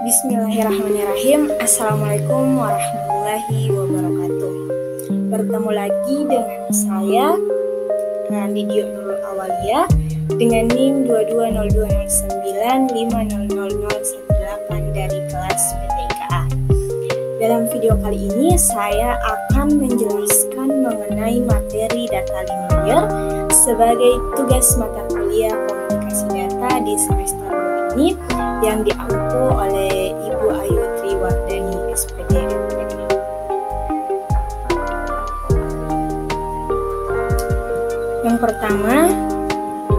Bismillahirrahmanirrahim. Assalamualaikum warahmatullahi wabarakatuh. Bertemu lagi dengan saya Nidio Nurul Awalia dengan NIM 220209500018 dari kelas PTIKA. Dalam video kali ini saya akan menjelaskan mengenai materi data link layer sebagai tugas mata kuliah komunikasi data di semester 2 ini yang diampu oleh Ibu Ayu Triwardani SPD. Yang pertama,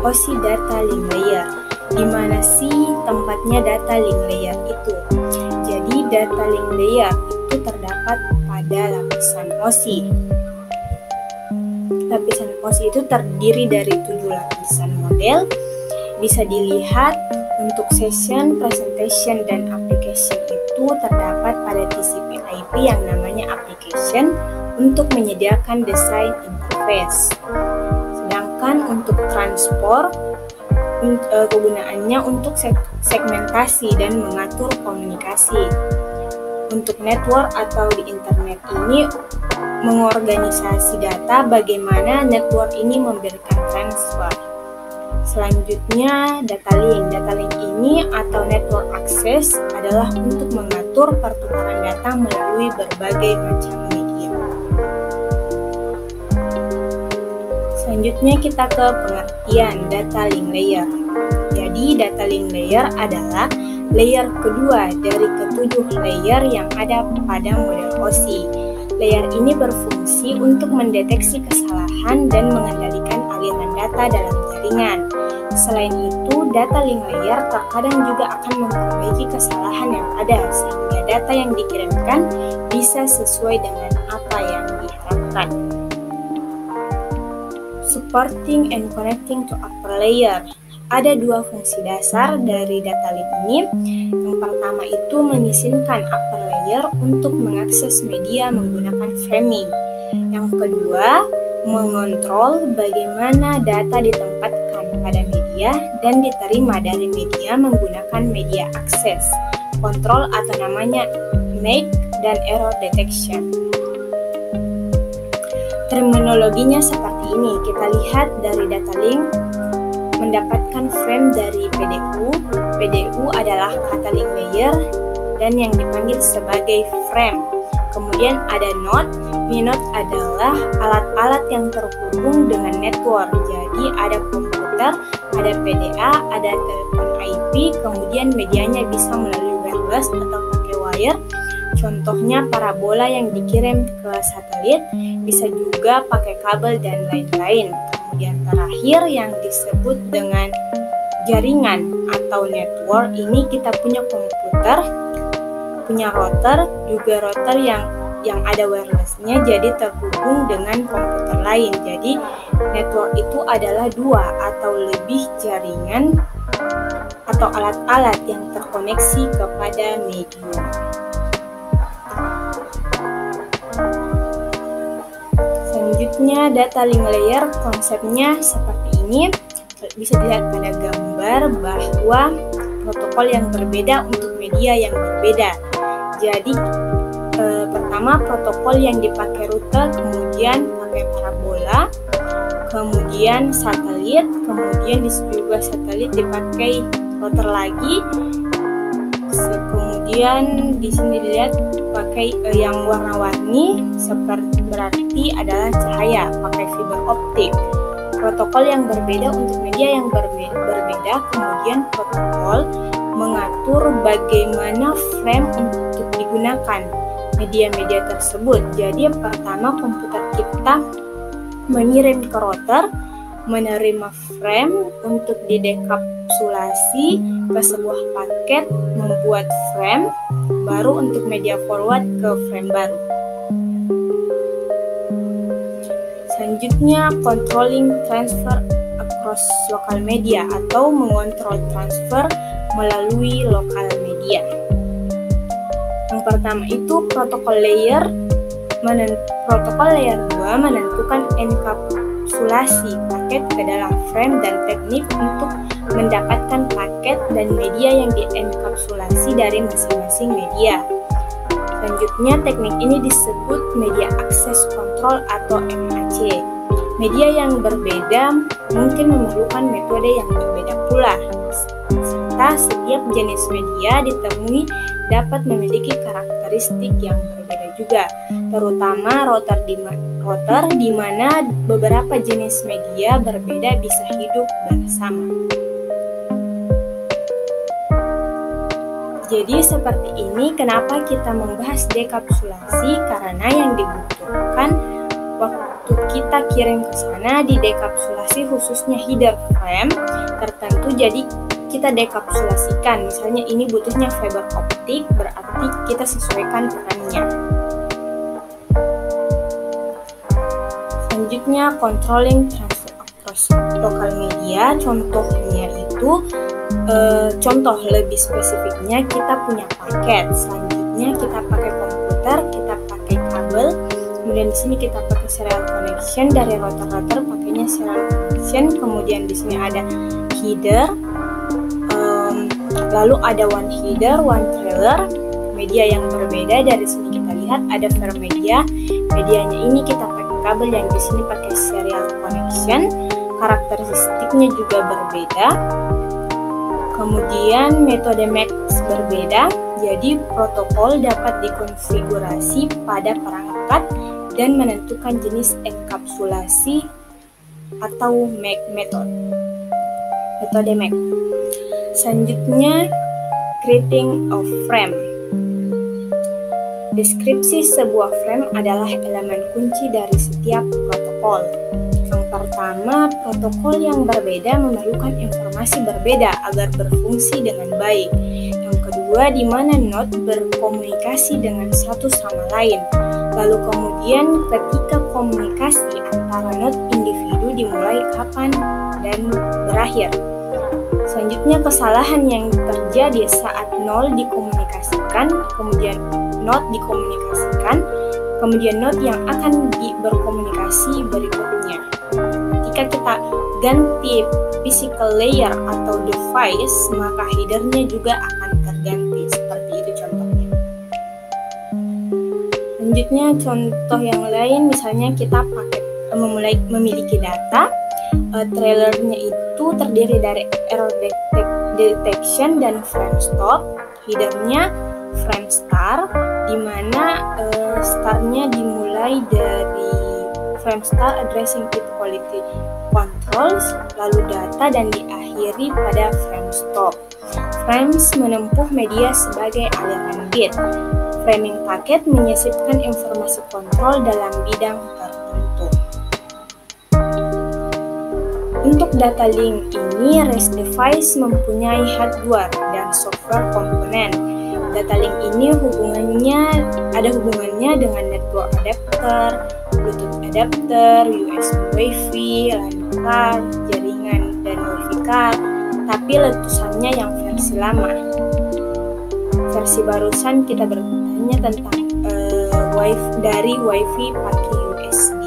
OSI data link layer. Di mana sih tempatnya data link layer itu? Jadi data link layer itu terdapat pada lapisan OSI. Lapisan OSI itu terdiri dari 7 lapisan model. Bisa dilihat untuk session, presentation, dan application itu terdapat pada TCP/IP yang namanya application untuk menyediakan desain interface. Sedangkan untuk transport, kegunaannya untuk segmentasi dan mengatur komunikasi. Untuk network atau di internet ini mengorganisasi data bagaimana network ini memberikan transfer. Selanjutnya, data link. Data link ini atau network access adalah untuk mengatur pertukaran data melalui berbagai macam media. Selanjutnya kita ke pengertian data link layer. Jadi, data link layer adalah layer kedua dari ketujuh layer yang ada pada model OSI. Layer ini berfungsi untuk mendeteksi kesalahan dan mengendalikan aliran data dalam jaringan. Selain itu, data link layer terkadang juga akan memperbaiki kesalahan yang ada sehingga data yang dikirimkan bisa sesuai dengan apa yang diharapkan. Supporting and connecting to upper layer. Ada dua fungsi dasar dari data link ini. Yang pertama itu mengizinkan upper layer untuk mengakses media menggunakan framing. Yang kedua, mengontrol bagaimana data ditempatkan pada media dan diterima dari media menggunakan media akses, kontrol atau namanya make dan error detection. Terminologinya seperti ini, kita lihat dari data link mendapatkan frame dari PDU. PDU adalah kata link layer dan yang dipanggil sebagai frame. Kemudian ada node. Node adalah alat-alat yang terhubung dengan network. Jadi ada komputer, ada PDA, ada telepon IP, kemudian medianya bisa melalui wireless atau pakai wire. Contohnya parabola yang dikirim ke satelit, bisa juga pakai kabel dan lain-lain. Kemudian terakhir yang disebut dengan jaringan atau network, ini kita punya komputer, punya router, juga router yang ada wirelessnya, jadi terhubung dengan komputer lain. Jadi network itu adalah dua atau lebih jaringan atau alat-alat yang terkoneksi kepada media. Selanjutnya data link layer, konsepnya seperti ini. Bisa dilihat pada gambar bahwa protokol yang berbeda untuk media yang berbeda. Jadi pertama protokol yang dipakai rute, kemudian pakai parabola, kemudian satelit, kemudian juga satelit dipakai router lagi. Kemudian di sini dilihat pakai yang warna-warni seperti berarti adalah cahaya, pakai fiber optik. Protokol yang berbeda untuk media yang berbeda, kemudian protokol mengatur bagaimana frame untuk digunakan media-media tersebut. Jadi yang pertama komputer kita mengirim ke router, menerima frame untuk didekapsulasi ke sebuah paket, membuat frame, baru untuk media forward ke frame baru. Selanjutnya controlling transfer across local media atau mengontrol transfer melalui lokal media. Yang pertama itu protokol layer 2 menentukan enkapsulasi paket ke dalam frame dan teknik untuk mendapatkan paket dan media yang dienkapsulasi dari masing-masing media. Selanjutnya, teknik ini disebut media access control atau MAC. Media yang berbeda mungkin memerlukan metode yang berbeda pula, serta setiap jenis media ditemui dapat memiliki karakteristik yang berbeda juga, terutama router di mana beberapa jenis media berbeda bisa hidup bersama. Jadi seperti ini kenapa kita membahas dekapsulasi, karena yang dibutuhkan waktu kita kirim ke sana di dekapsulasi khususnya header frame tertentu, jadi kita dekapsulasikan. Misalnya ini butuhnya fiber optik, berarti kita sesuaikan ukurannya. Selanjutnya, controlling transfer across local media. Contohnya itu contoh lebih spesifiknya, kita punya paket. Selanjutnya kita pakai komputer, kita pakai kabel. Kemudian di sini kita pakai serial connection, dari router pakainya serial connection. Kemudian di sini ada header, lalu ada one header, one trailer. Media yang berbeda dari sini kita lihat ada fair media. Medianya ini kita pakai kabel, yang di sini pakai serial connection. Karakteristiknya juga berbeda. Kemudian metode MAC berbeda, jadi protokol dapat dikonfigurasi pada perangkat dan menentukan jenis enkapsulasi atau MAC metode MAC. Selanjutnya, creating of frame. Deskripsi sebuah frame adalah elemen kunci dari setiap protokol. Yang pertama, protokol yang berbeda memerlukan informasi berbeda agar berfungsi dengan baik. Yang kedua, di mana node berkomunikasi dengan satu sama lain. Lalu kemudian ketika komunikasi antara node individu dimulai, kapan, dan berakhir. Selanjutnya, kesalahan yang terjadi saat nol dikomunikasikan, kemudian node dikomunikasikan, kemudian node yang akan berkomunikasi berikutnya. Ketika kita ganti physical layer atau device, maka headernya juga akan terganti. Seperti itu contohnya. Selanjutnya, contoh yang lain, misalnya kita memiliki data. Trailernya itu terdiri dari error detection dan frame stop. Headernya frame start, di mana startnya dimulai dari frame start addressing bit quality controls, lalu data, dan diakhiri pada frame stop. Frames menempuh media sebagai aliran bit. Framing paket menyisipkan informasi kontrol dalam bidang tertentu. Untuk data link ini, REST device mempunyai hardware dan software komponen. Data link ini ada hubungannya dengan network adapter, Bluetooth adapter, USB Wi-Fi, LAN card, jaringan, dan Wi-Fi card, tapi letusannya yang versi lama. Versi barusan kita bertanya tentang dari Wi-Fi pakai USB,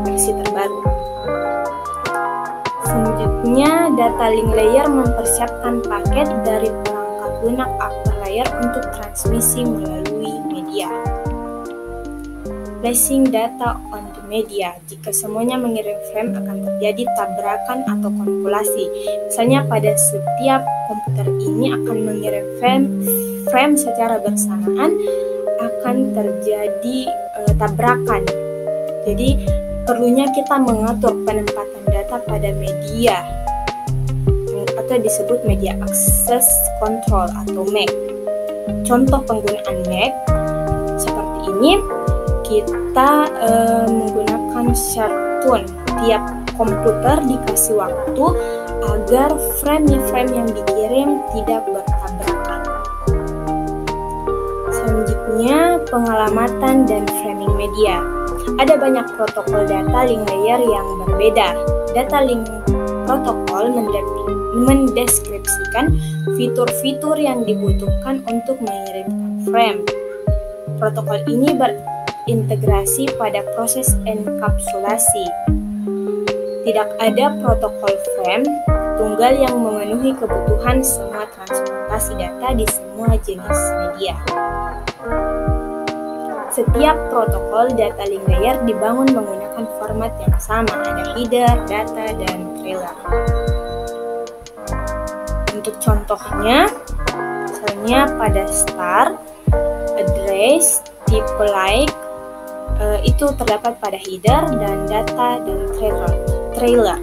versi terbaru. Selanjutnya, data link layer mempersiapkan paket dari perangkat lunak upper layer untuk transmisi melalui media. Placing data on the media. Jika semuanya mengirim frame, akan terjadi tabrakan atau konvolasi. Misalnya pada setiap komputer ini akan mengirim frame secara bersamaan, akan terjadi tabrakan. Jadi perlunya kita mengatur penempatan data pada media atau disebut media access control atau MAC. Contoh penggunaan MAC seperti ini, kita menggunakan share tune. Tiap komputer dikasih waktu agar frame yang dikirim tidak bertabrakan. Selanjutnya, pengalamatan dan framing media. Ada banyak protokol data link layer yang berbeda. Data link protokol mendeskripsikan fitur-fitur yang dibutuhkan untuk mengirimkan frame. Protokol ini berintegrasi pada proses enkapsulasi. Tidak ada protokol frame tunggal yang memenuhi kebutuhan semua transportasi data di semua jenis media. Setiap protokol data link layer dibangun menggunakan format yang sama, ada header, data, dan trailer. Untuk contohnya, misalnya pada start, address, type like, itu terdapat pada header dan data dan trailer.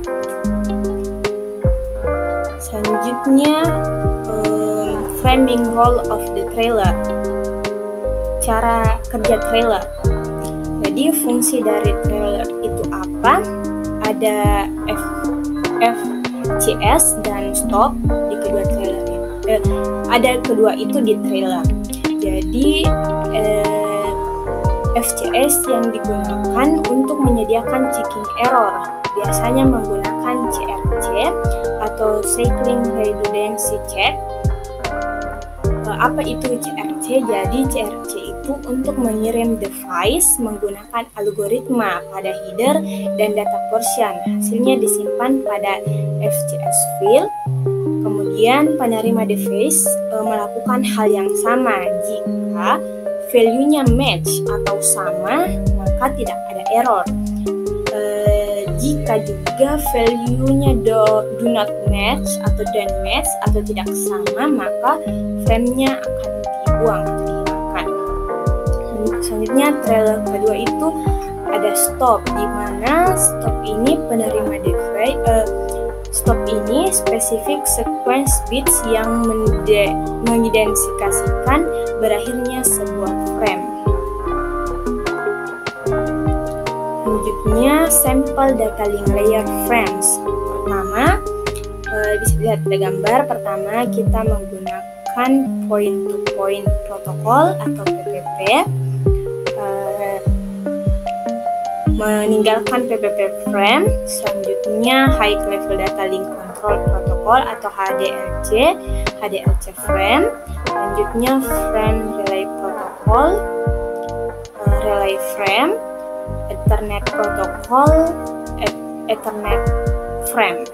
Selanjutnya, framing role of the trailer. Cara kerja trailer. Jadi fungsi dari trailer itu apa? Ada FCS dan stop di kedua trailer. Ada kedua itu di trailer. Jadi FCS yang digunakan untuk menyediakan checking error, biasanya menggunakan CRC atau Cycling Redundancy Check. Apa itu CRC? Jadi CRC itu untuk mengirim device menggunakan algoritma pada header dan data portion. Hasilnya disimpan pada FCS field. Kemudian penerima device melakukan hal yang sama. Jika value-nya match atau sama, maka tidak ada error. Jika juga value-nya do not match atau don't match atau tidak sama, maka frame-nya akan dibuang atau dihilangkan. Selanjutnya trailer kedua itu ada stop, di mana stop ini penerima device stop ini spesifik sequence bits yang mengidentifikasikan berakhirnya sebuah frame. Selanjutnya, sampel data link layer frames. Pertama, bisa dilihat pada gambar. Pertama, kita menggunakan point-to-point protocol atau PPP. Meninggalkan PPP frame. Selanjutnya, high level data link control protocol atau HDLC frame. Selanjutnya, frame relay protocol, relay frame, Ethernet protocol, Ethernet frame.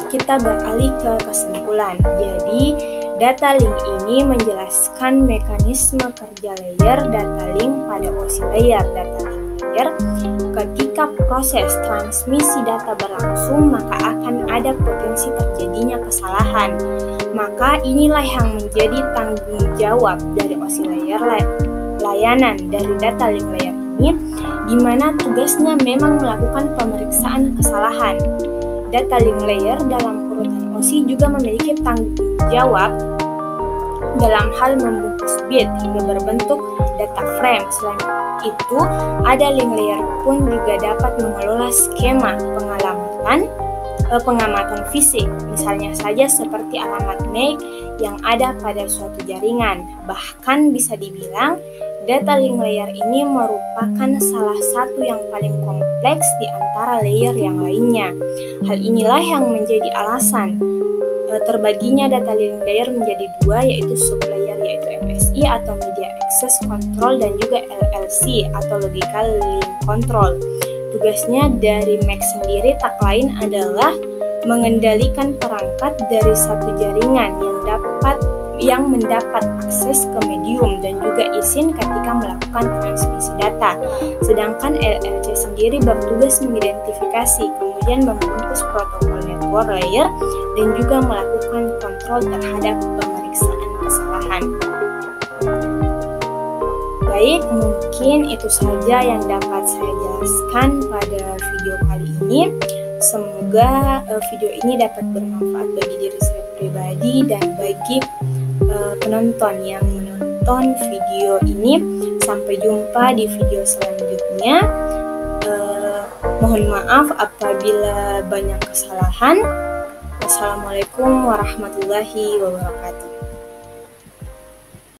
Kita beralih ke kesimpulan. Jadi, data link ini menjelaskan mekanisme kerja layer data link pada OSI layer data link layer. Ketika proses transmisi data berlangsung, maka akan ada potensi terjadinya kesalahan. Maka inilah yang menjadi tanggung jawab dari OSI layer layanan dari data link layer ini, di mana tugasnya memang melakukan pemeriksaan kesalahan. Data link layer dalam urutan OSI juga memiliki tanggung jawab dalam hal membungkus bit hingga berbentuk data frame. Selain itu, ada link layer pun juga dapat mengelola skema pengamatan fisik, misalnya saja seperti alamat MAC yang ada pada suatu jaringan. Bahkan bisa dibilang data link layer ini merupakan salah satu yang paling kompleks di antara layer yang lainnya. Hal inilah yang menjadi alasan terbaginya data link layer menjadi dua, yaitu sublayer yaitu MSI atau Media Access Control dan juga LLC atau Logical Link Control. Tugasnya dari MAC sendiri tak lain adalah mengendalikan perangkat dari satu jaringan yang mendapat akses ke medium dan juga izin ketika melakukan transmisi data. Sedangkan LLC sendiri bertugas mengidentifikasi, kemudian membungkus protokol network layer dan juga melakukan kontrol terhadap pemeriksaan kesalahan. Baik, mungkin itu saja yang dapat saya jelaskan pada video kali ini. Semoga video ini dapat bermanfaat bagi diri saya pribadi dan bagi penonton yang menonton video ini. Sampai jumpa di video selanjutnya. Mohon maaf apabila banyak kesalahan. Wassalamualaikum warahmatullahi wabarakatuh.